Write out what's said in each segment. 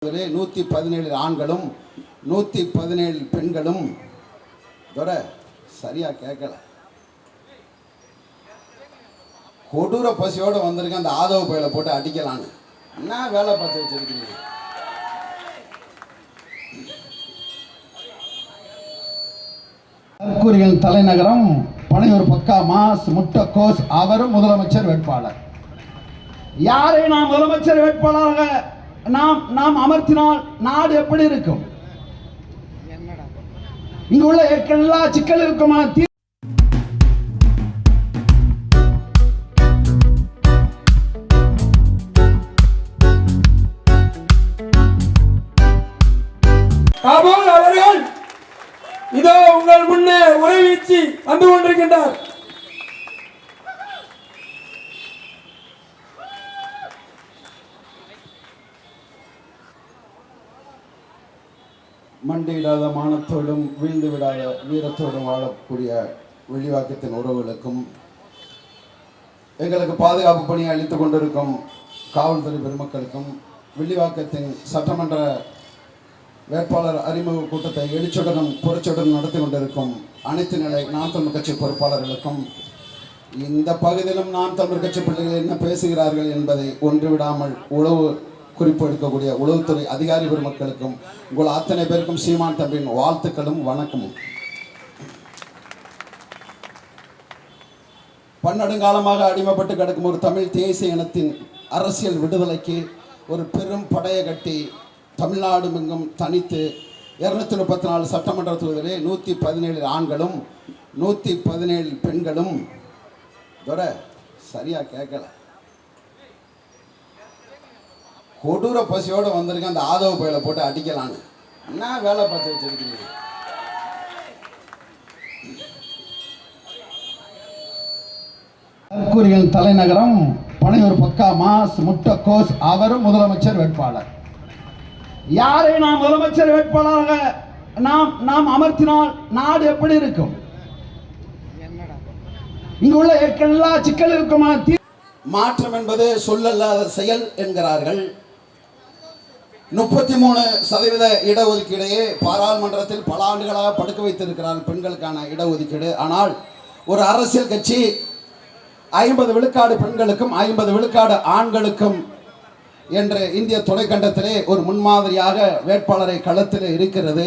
117 ஆண்களும் 117 பெண்களும் சரியா கேட்கல. கொடூர பசியோட வந்திருக்க அந்த ஆதவ பயில போட்டு அடிக்கலான்னு என்ன வேலை பார்த்து வச்சிருக்கீங்க? தற்கூரியின் தலைநகரம் பனையூர் பக்கா மாஸ் முட்டக்கோஸ் அவரும் முதலமைச்சர் வேட்பாளர். யாரை நாம் முதலமைச்சர் வேட்பாளராக நாம் அமர்த்தினால் நாடு எப்படி இருக்கும்? இங்கு உள்ள எல்லா சிக்கல் இருக்குமா? காபூல் அவர்கள் இதோ உங்கள் முன்னே உரை வீச்சு வந்து கொண்டிருக்கின்றார். மண்டியிடாத மானத்தோடும் வீழ்ந்து விடாத வீரத்தோடும் வாழக்கூடிய வில்லிவாக்கத்தின் உறவுகளுக்கும் எங்களுக்கு பாதுகாப்பு பணியை அளித்துக் கொண்டிருக்கும் காவல்துறை பெருமக்களுக்கும் வில்லிவாக்கத்தின் சட்டமன்ற வேட்பாளர் அறிமுக கூட்டத்தை எழுச்சுடனும் பொறுச்சுடனும் நடத்தி கொண்டிருக்கும் அனைத்து நிலை நாம் தமிழ் கட்சி பொறுப்பாளர்களுக்கும் இந்த பகுதியிலும் நாம் தமிழ் கட்சி பிள்ளைகள் என்ன பேசுகிறார்கள் என்பதை ஒன்றுவிடாமல் உளவு குறிப்பு எடுக்கக்கூடிய உளவுத்துறை அதிகாரி பெருமக்களுக்கும் உங்கள் அத்தனை பேருக்கும் சீமான் தம்பியின் வாழ்த்துக்களும் வணக்கமும். பன்னெடுங்காலமாக அடிமைப்பட்டு கிடக்கும் ஒரு தமிழ் தேசிய இனத்தின் அரசியல் விடுதலைக்கு ஒரு பெரும் படையை கட்டி தமிழ்நாடு எங்கும் தனித்து 234 சட்டமன்ற தொகுதியிலே 117 ஆண்களும் 117 பெண்களும் சரியா கேட்கல. கொடூர பசியோட வந்திருக்க அந்த ஆதவ பயில போட்டு அடிக்கலான்னு என்ன வேலை பார்த்து வச்சிருக்கீங்க? தற்கூரியின் தலைநகரம் பனையூர் பக்கா மாஸ் முட்டக்கோஸ் அவரும் முதலமைச்சர் வேட்பாளர். யாரை நாம் முதலமைச்சர் வேட்பாளராக நாம் அமர்த்தினால் நாடு எப்படி இருக்கும்? இங்கு உள்ள எல்லா சிக்கல் இருக்குமா? மாற்றம் என்பது சொல்லல்லாத செயல் என்கிறார்கள். 33% இடஒதுக்கீடையே பாராளுமன்றத்தில் பல ஆண்டுகளாக படுக்க வைத்திருக்கிறார் பெண்களுக்கான இடஒதுக்கீடு. ஆனால் ஒரு அரசியல் கட்சி 50 விழுக்காடு பெண்களுக்கும் 50 விழுக்காடு ஆண்களுக்கும் என்று இந்திய துணைக்கண்டத்திலே ஒரு முன்மாதிரியாக வேட்பாளரை களத்தில் இருக்கிறது.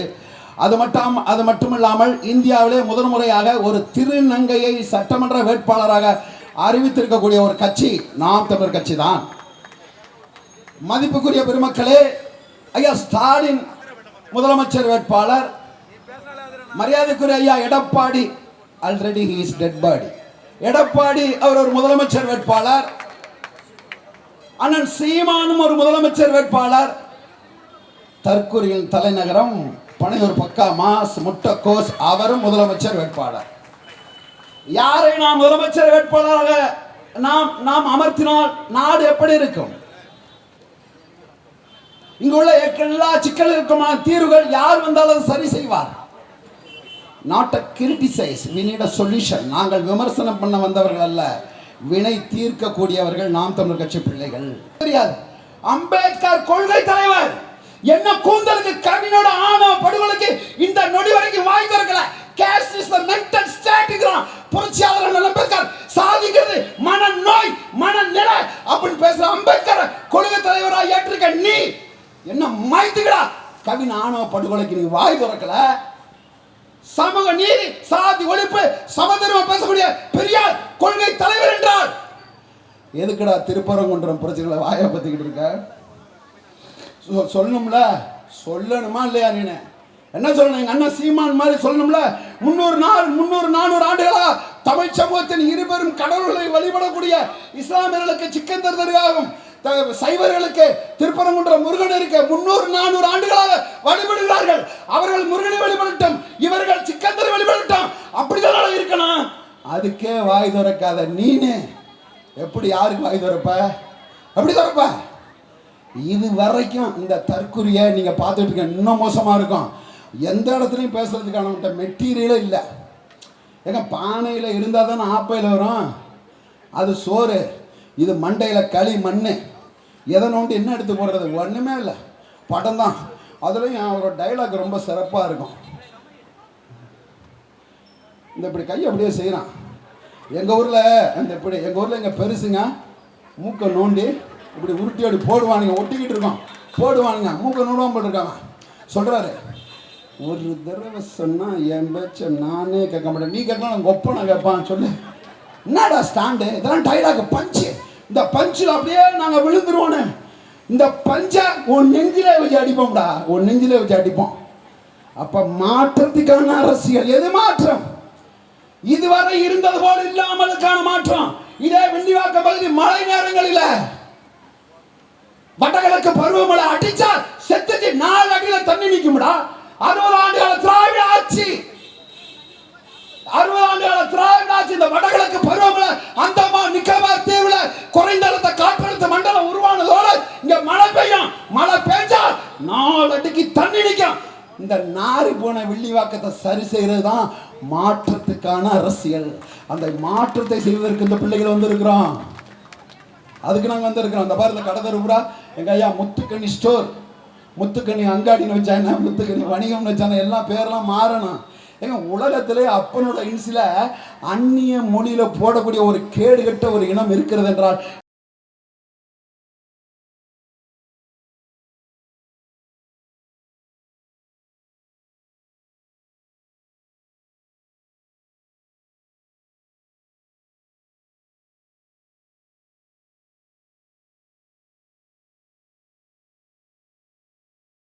அது மட்டுமில்லாமல் இந்தியாவிலே முதன்முறையாக ஒரு திருநங்கையை சட்டமன்ற வேட்பாளராக அறிவித்திருக்கக்கூடிய ஒரு கட்சி நாம் தமிழர் கட்சி தான். மதிப்புக்குரிய பெருமக்களே, ஐயா ஸ்டாலின் முதலமைச்சர் வேட்பாளர், மரியாதைக்குரிய ஐயா Edappadi, already he is dead body, Edappadi அவர் ஒரு முதலமைச்சர் வேட்பாளர், அண்ணன் சீமானும் ஒரு முதலமைச்சர் வேட்பாளர். தற்கூரியின் தலைநகரம் பனையூர் பக்கா மாஸ் முட்டக்கோஸ் அவரும் முதலமைச்சர் வேட்பாளர். யாரை நாம் முதலமைச்சர் வேட்பாளராக நாம் அமர்த்தினால் நாடு எப்படி இருக்கும்? இங்கு உள்ள எல்லா சிக்கல் இருக்குமான தீர்வுகள் யார் வந்தாலும் சரி செய்வார். Not a criticize, we need a solution. நாங்கள் விமர்சனம் பண்ண வந்தவர்கள் அல்ல, வினை தீர்க்கக்கூடியவர்கள் நாம் தமிழர் கட்சி பிள்ளைகள். தெரியாது அம்பேத்கர் கொள்கை தலைவர் என்ன கூந்தலுக்கு கவினோட ஆணவ படுகொலைக்கு இந்த நொடி வரைக்கும் வாய் திறக்கல. கேஸ்ட் இஸ் தி மென்டல் ஸ்டேட்ங்கிறான் புரட்சியாளர் அம்பேத்கர். சாதிக்கிறது மனநோய் மனநிலை அப்படின்னு பேசுற அம்பேத்கர் கொள்கை தலைவராக ஏற்றிருக்க நீ என்ன மைத்துக்கடா? கவின் ஆணவ படுகொலைக்கு நீ வாய் திறக்கல. சமூக நீதி சாதி ஒழிப்பு சமதர்மம் பேசக்கூடிய பெரியார் கொள்கை தலைவர் என்றால் எதுக்குடா திருப்பரங்குன்றம் பிரச்சனைகளை வாயை பத்திக்கிட்டு இருக்க? சொல்லணும்ல, சொல்லணுமா இல்லையா? நீ என்ன சொல்லணும்? எங்க அண்ணன் சீமான் மாதிரி சொல்லணும்ல. 300-400 ஆண்டுகளா தமிழ் சமூகத்தின் இருபெரும் கடவுள்களை வழிபடக்கூடிய இஸ்லாமியர்களுக்கு சிக்கன் தருதலாகும், சைவர்களுக்கு திருப்பரங்குன்ற முருகன் இருக்க 300-400 ஆண்டுகளாக வழிபடுகிறார்கள். அவர்கள் முருகனை வழிபடட்டும், இவர்கள் சிக்கந்தரை வழிபடட்டும், அப்படிதான் இருக்கணும். அதுக்கே வாய் திறக்காத நீனே எப்படி யாருக்கு வாய் திறப்ப? எப்படி திறப்ப? இது வரைக்கும் இந்த தற்கொலையை நீங்க பார்த்துட்டு இருக்க. இன்னும் மோசமா இருக்கும். எந்த இடத்துலையும் பேசுறதுக்கான மெட்டீரியலே இல்லை. ஏங்க பானையில் இருந்தால் தானே ஆப்பையில் வரும். அது சோறு, இது மண்டையில் களி மண். எதை நோண்டி என்ன எடுத்து போடுறது? ஒன்றுமே இல்லை. படம் தான். அதுலேயும் அவரோட டைலாக் ரொம்ப சிறப்பாக இருக்கும். இந்த இப்படி கை அப்படியே செய்கிறான். எங்கள் ஊரில் இங்கே பெருசுங்க மூக்கை நோண்டி இப்படி உருட்டி அப்படி போடுவானுங்க, ஒட்டிக்கிட்டு இருக்கோம், போடுவானுங்க, மூக்கை நோண்டாமல் போட்டிருக்காங்க. சொல்கிறாரு, ஒரு தடவை சொன்னால் என் பேச்ச நானே கேட்க மாட்டேன், நீ கேட்கலாம் நான் ஒப்பனை கேட்பான். சொல்லு, என்னடா ஸ்டாண்டு, இதெல்லாம் டைலாக் பஞ்சு. இந்த பஞ்சில் அப்படியே நாங்கள் விழுந்துருவோன்னு இந்த பஞ்சை உன் நெஞ்சிலே வச்சு அடிப்போம்டா, உன் நெஞ்சிலே வச்சு அடிப்போம். அப்போ மாற்றத்துக்கான அரசியல். எது மாற்றம்? இதுவரை இருந்தது போல இல்லாமலுக்கான மாற்றம். இதே வில்லிவாக்கம் பகுதி மழை நேரங்களில் வடகிழக்கு பருவமழை அடிச்சா செத்துச்சு 4 அடியில தண்ணி நிக்கும்டா. 60 ஆண்டுகால திராவிட ஆட்சி, 60 ஆண்டுகால திராவிட ஆட்சி. இந்த வடகிழக்கு பருவமழை அந்தமான் நிக்கோபார் தீவுல குறைந்த அழுத்த காற்றழுத்த மண்டலம் உருவானதோட இங்க மழை பெய்யும். மழை பெஞ்சா 4 அடிக்கு தண்ணி நிக்கும். இந்த நாரி போன வில்லிவாக்கத்தை சரி செய்யறது தான் மாற்றத்துக்கான அரசியல். அந்த மாற்றத்தை செய்வதற்கு இந்த பிள்ளைகள் வந்திருக்கிறோம். அதுக்கு நாங்கள் வந்திருக்கிறோம். அந்த பாரு, இந்த கடை தருப்புரா எங்கள் ஐயா முத்துக்கண்ணி ஸ்டோர், முத்துக்கண்ணி அங்காடின்னு வச்சாங்க, முத்துக்கண்ணி வணிகம்னு வச்சாங்க, எல்லாம் பேரெல்லாம் மாறணும். ஏங்க, உலகத்திலே அப்பனோட இன்சில அந்நிய மொழியில் போடக்கூடிய ஒரு கேடுகட்ட ஒரு இனம் இருக்கிறது என்றால்